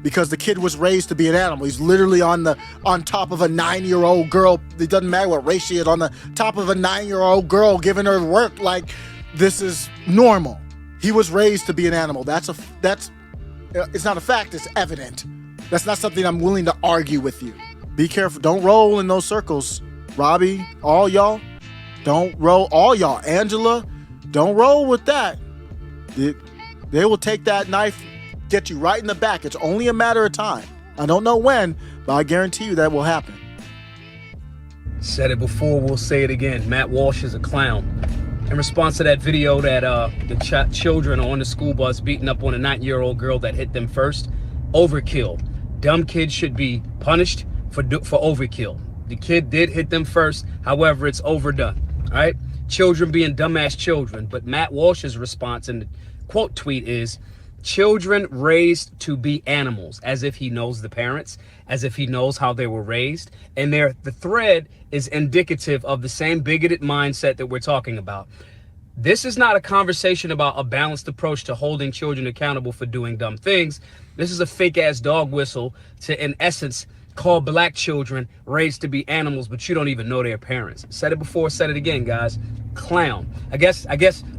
because the kid was raised to be an animal. He's literally on top of a 9-year-old girl. It doesn't matter what race she is, on the top of a 9-year-old girl, giving her work like this is normal. He was raised to be an animal. It's not a fact, it's evident. That's not something I'm willing to argue with you. Be careful. Don't roll in those circles. Robbie, all y'all, don't roll. All y'all, Angela, don't roll with that. They will take that knife, get you right in the back. It's only a matter of time. I don't know when, but I guarantee you that will happen. Said it before, we'll say it again. Matt Walsh is a clown. In response to that video that the children on the school bus beating up on a 9-year-old girl that hit them first, overkill. Dumb kids should be punished for overkill. The kid did hit them first, however, it's overdone. All right, children being dumbass children. But Matt Walsh's response in the quote tweet is, children raised to be animals, as if he knows the parents, as if he knows how they were raised. And the thread is indicative of the same bigoted mindset that we're talking about. This is not a conversation about a balanced approach to holding children accountable for doing dumb things. This is a fake ass dog whistle to, in essence, call black children raised to be animals, but you don't even know their parents. Said it before, said it again, guys. Clown. I guess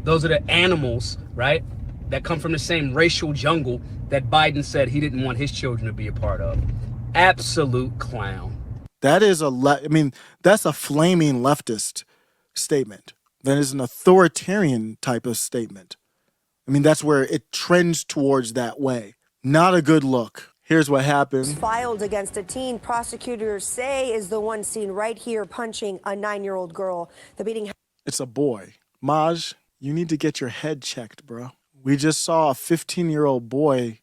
those are the animals, right, that come from the same racial jungle that Biden said he didn't want his children to be a part of. Absolute clown. That is that's a flaming leftist statement. That is an authoritarian type of statement. That's where it trends towards that way. Not a good look. Here's what happened. Filed against a teen prosecutors say is the one seen right here punching a 9-year-old girl. The beating. It's a boy. Maj, you need to get your head checked, bro. We just saw a 15-year-old boy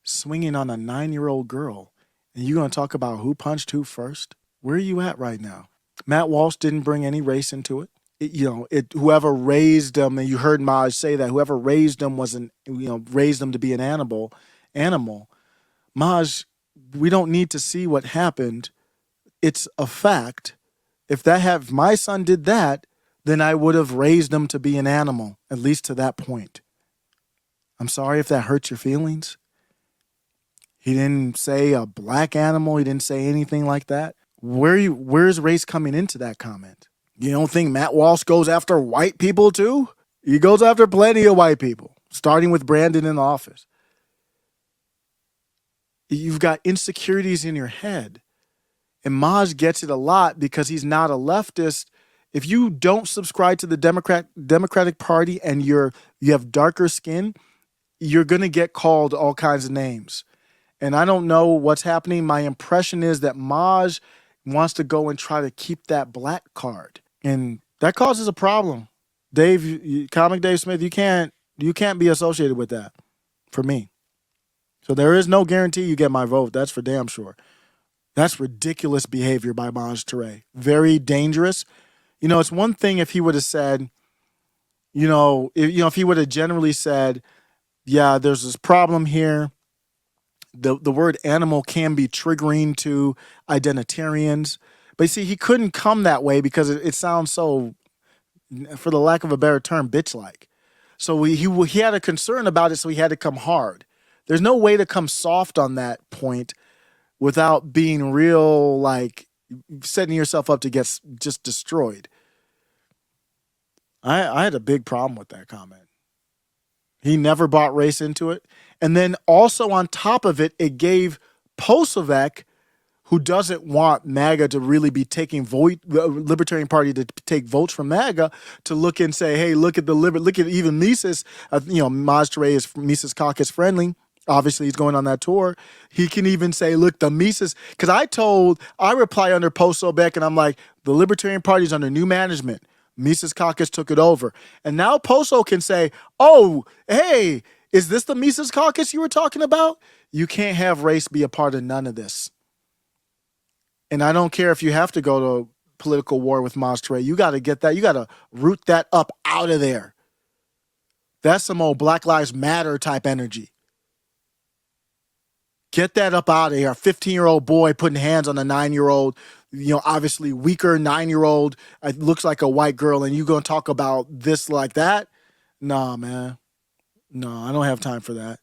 swinging on a 9-year-old girl. And you going to talk about who punched who first? Where are you at right now? Matt Walsh didn't bring any race into it. Whoever raised him, and you heard Maj say that, whoever raised him raised him to be an animal. Maj, we don't need to see what happened. It's a fact. If my son did that, then I would have raised him to be an animal, at least to that point. I'm sorry if that hurts your feelings. He didn't say a black animal. He didn't say anything like that. Where's race coming into that comment? You don't think Matt Walsh goes after white people too? He goes after plenty of white people, starting with Brandon in the office. You've got insecurities in your head. And Maj gets it a lot because he's not a leftist. If you don't subscribe to the Democratic Party and you have darker skin, you're going to get called all kinds of names. And I don't know what's happening. My impression is that Maj wants to go and try to keep that black card. And that causes a problem. Comic Dave Smith, you can't be associated with that for me. So there is no guarantee you get my vote. That's for damn sure. That's ridiculous behavior by Maj Toure. Very dangerous. It's one thing if he would have said, if he would have generally said, yeah, there's this problem here. The word animal can be triggering to identitarians. But you see, he couldn't come that way because it sounds so, for the lack of a better term, bitch-like. So he had a concern about it, so he had to come hard. There's no way to come soft on that point without being real, like setting yourself up to get just destroyed. I had a big problem with that comment. He never brought race into it. And then also on top of it, it gave Posavec, who doesn't want MAGA to really be taking the Libertarian Party to take votes from MAGA, to look and say, hey, look at even Mises. Maj Toure is Mises caucus friendly. Obviously, he's going on that tour. He can even say, look, the Mises, because I reply under Posavec, and I'm like, the Libertarian Party is under new management. Mises caucus took it over. And now Poso can say, oh, hey, is this the Mises caucus you were talking about? You can't have race be a part of none of this. And I don't care if you have to go to political war with Maj Toure. You got to get that. You got to root that up out of there. That's some old Black Lives Matter type energy. Get that up out of here. A 15-year-old boy putting hands on a 9-year-old, obviously weaker 9-year-old. It looks like a white girl, and you going to talk about this like that? Nah, man. No, I don't have time for that.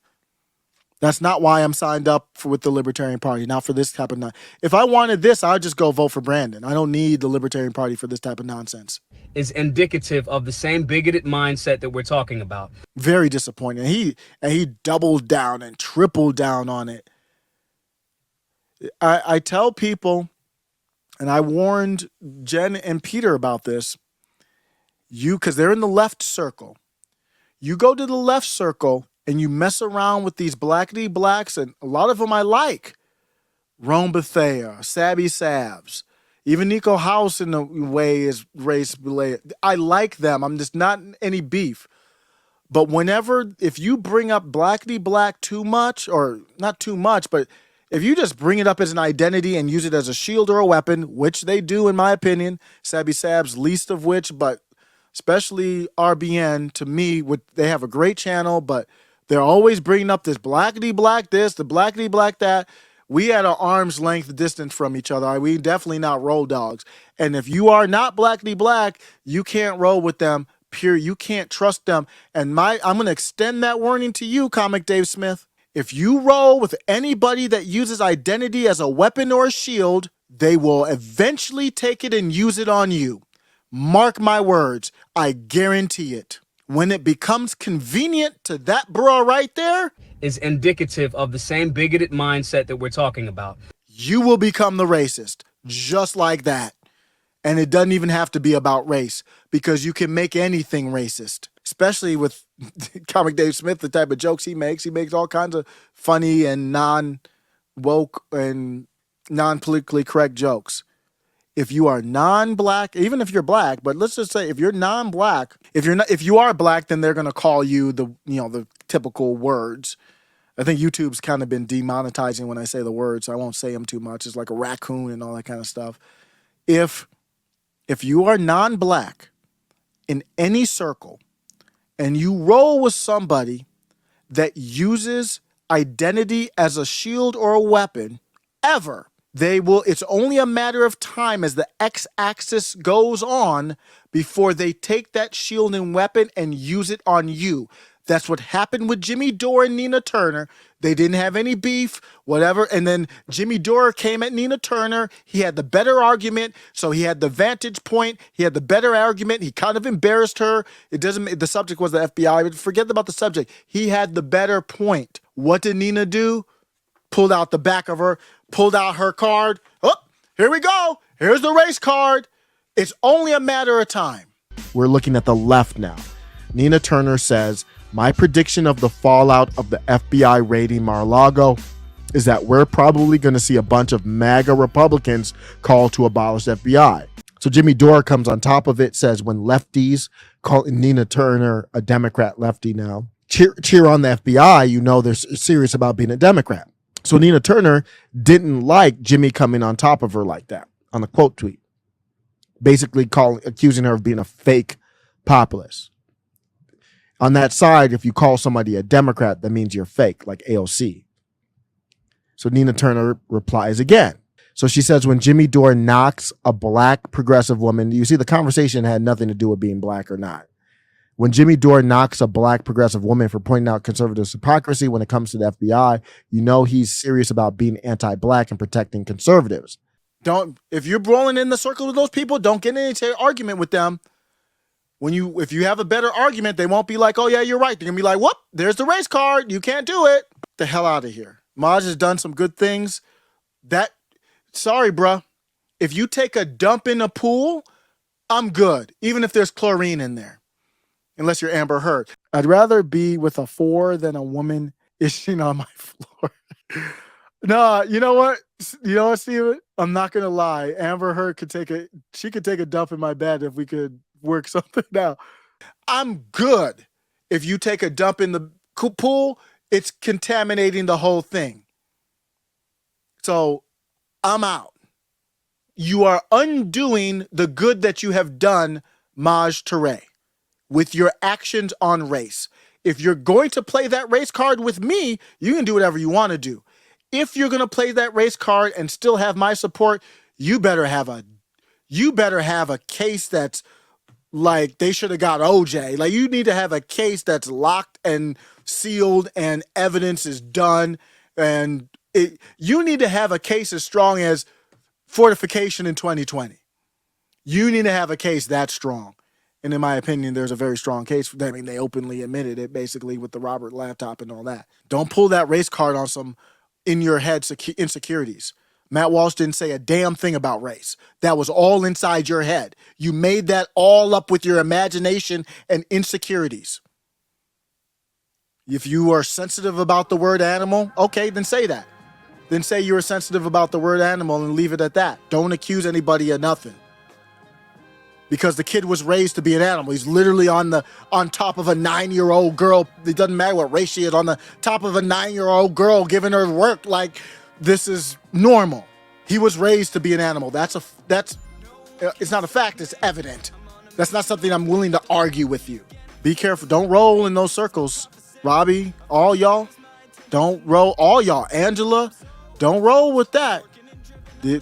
That's not why I'm signed up with the Libertarian Party, not for this type of If I wanted this, I'd just go vote for Brandon. I don't need the Libertarian Party for this type of nonsense. Is indicative of the same bigoted mindset that we're talking about. Very disappointing. He doubled down and tripled down on it. I tell people, and I warned Jen and Peter about this, because they're in the left circle. You go to the left circle and you mess around with these blackity blacks, and a lot of them I like. Rome Bethea, Sabby Sabs, even Nico House in a way is race related. I like them. I'm just not any beef. But if you bring up blackity black too much, or not too much, but if you just bring it up as an identity and use it as a shield or a weapon, which they do in my opinion, Sabby Sabs least of which, but especially RBN, to me, they have a great channel, but they're always bringing up this blackity black this, the blackity black that. We at an arm's length distance from each other. We definitely not roll dogs. And if you are not blackity black, you can't roll with them. Period. You can't trust them. And I'm going to extend that warning to you, Comic Dave Smith. If you roll with anybody that uses identity as a weapon or a shield, they will eventually take it and use it on you. Mark my words. I guarantee it. When it becomes convenient to that bro right there, is indicative of the same bigoted mindset that we're talking about. You will become the racist, just like that. And it doesn't even have to be about race, because you can make anything racist, especially with Comic Dave Smith, the type of jokes he makes. He makes all kinds of funny and non-woke and non-politically correct jokes. If you are non-black, even if you're black, but let's just say if you're non-black, if you are black, then they're going to call you the typical words. I think YouTube's kind of been demonetizing when I say the words, so I won't say them too much. It's like a raccoon and all that kind of stuff. If you are non-black in any circle and you roll with somebody that uses identity as a shield or a weapon, ever, it's only a matter of time as the x-axis goes on before they take that shield and weapon and use it on you. That's what happened with Jimmy Dore and Nina Turner. They didn't have any beef, whatever. And then Jimmy Dore came at Nina Turner. He had the better argument, so he had the vantage point. He had the better argument. He kind of embarrassed her. The subject was the FBI, but forget about the subject. He had the better point. What did Nina do? Pulled out the back of her, pulled out her card. Oh, here we go. Here's the race card. It's only a matter of time. We're looking at the left now. Nina Turner says, my prediction of the fallout of the FBI raiding Mar-a-Lago is that we're probably going to see a bunch of MAGA Republicans call to abolish FBI. So Jimmy Dore comes on top of it, says when lefties call Nina Turner a Democrat lefty now, cheer on the FBI, they're serious about being a Democrat. So Nina Turner didn't like Jimmy coming on top of her like that on a quote tweet, basically accusing her of being a fake populist. On that side, if you call somebody a Democrat, that means you're fake, like AOC. So Nina Turner replies again. So she says, when Jimmy Dore knocks a black progressive woman, you see the conversation had nothing to do with being black or not. When Jimmy Dore knocks a black progressive woman for pointing out conservatives' hypocrisy when it comes to the FBI, he's serious about being anti-black and protecting conservatives. If you're rolling in the circle with those people, don't get in any argument with them. If you have a better argument, they won't be like, oh yeah, you're right. They're gonna be like, whoop, there's the race card. You can't do it. Get the hell out of here. Maj has done some good things. Sorry, bruh. If you take a dump in a pool, I'm good. Even if there's chlorine in there. Unless you're Amber Heard. I'd rather be with a 4 than a woman ishing on my floor. No, you know what? Steven? I'm not gonna lie. Amber Heard could take a dump in my bed if we could work something out. I'm good. If you take a dump in the pool, it's contaminating the whole thing. So I'm out. You are undoing the good that you have done, Maj Toure, with your actions on race. If you're going to play that race card with me, you can do whatever you want to do. If you're going to play that race card and still have my support, you better have a case that's like they should have got OJ. Like, you need to have a case that's locked and sealed and evidence is done. And you need to have a case as strong as fortification in 2020. You need to have a case that strong. And in my opinion, there's a very strong case for that. I mean, they openly admitted it basically with the Robert laptop and all that. Don't pull that race card on some in your head insecurities. Matt Walsh didn't say a damn thing about race. That was all inside your head. You made that all up with your imagination and insecurities. If you are sensitive about the word animal, okay, then say that. Then say you were sensitive about the word animal and leave it at that. Don't accuse anybody of nothing. Because the kid was raised to be an animal. He's literally on top of a 9-year-old girl. It doesn't matter what race she is, on the top of a 9-year-old girl giving her work like this is normal. He was raised to be an animal. It's not a fact, it's evident. That's not something I'm willing to argue with you. Be careful. Don't roll in those circles. Robbie, all y'all, don't roll. All y'all, Angela, don't roll with that. They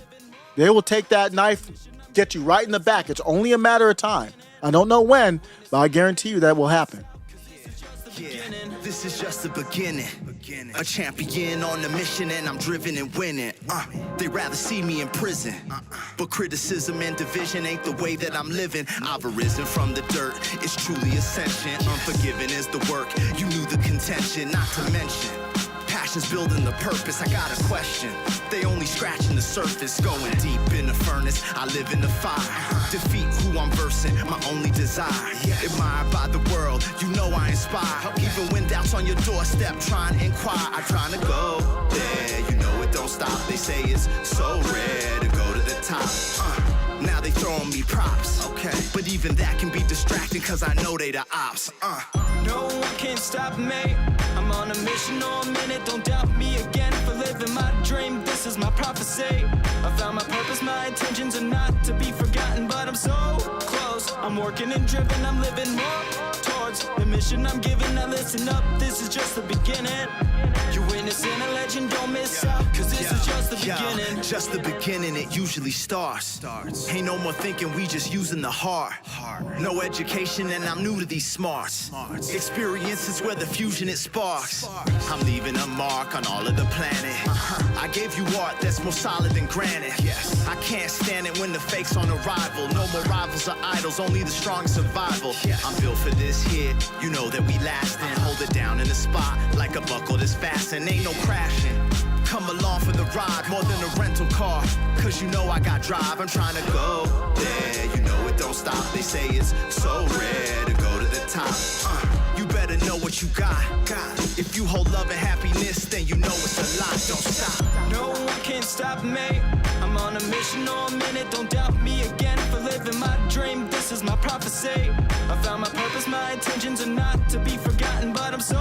will take that knife, get you right in the back. It's only a matter of time. I don't know when, but I guarantee you that will happen. Yeah, this is just the beginning. A champion on a mission and I'm driven and winning. They rather see me in prison. But criticism and division ain't the way that I'm living. I've arisen from the dirt. It's truly ascension. Unforgiven is the work. You knew the contention, not to mention. Passion's building the purpose, I got a question. They only scratching the surface, going deep in the furnace. I live in the fire, defeat who I'm versing, my only desire. Admired by the world, you know I inspire. Even when doubt's on your doorstep, trying to inquire. I'm trying to go there, you know it don't stop. They say it's so rare to go to the top. Now they throwing me props, okay. But even that can be distracting, cause I know they the ops. No one can stop me. I'm on a mission or a minute. Don't doubt me again for living my dream. This is my prophecy. I found my purpose, my intentions are not to be forgotten. But I'm so close. I'm working and driven. I'm living more towards the mission I'm given. Now listen up, this is just the beginning. You're witnessing a legend, don't miss out. Cause this is just the beginning. Just the beginning, it usually starts. Ain't no more thinking, we just using the heart. No education and I'm new to these smarts. Experience is where the fusion it sparks. I'm leaving a mark on all of the planet. I gave you art that's more solid than granite. I can't stand it when the fake's on arrival. No more rivals or idols, only the strong survival. I'm built for this here, you know that we lasting. Hold it down in the spot like a buckle that's fastened. Ain't no crashing. Come along for the ride, more than a rental car. Cause you know I got drive, I'm trying to go there. You know it don't stop, they say it's so rare to go to the top. You better know what you got. If you hold love and happiness, then you know it's a lot, don't stop. No one can stop me. I'm on a mission or a minute. Don't doubt me again for living my dream. This is my prophecy. I found my purpose, my intentions are not to be forgotten. But I'm so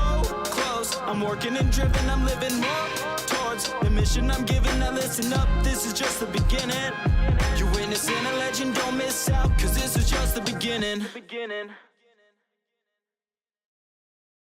close. I'm working and driven. I'm living more towards the mission I'm given. Now listen up, this is just the beginning. You're witnessing a legend, don't miss out. Cause this is just the beginning.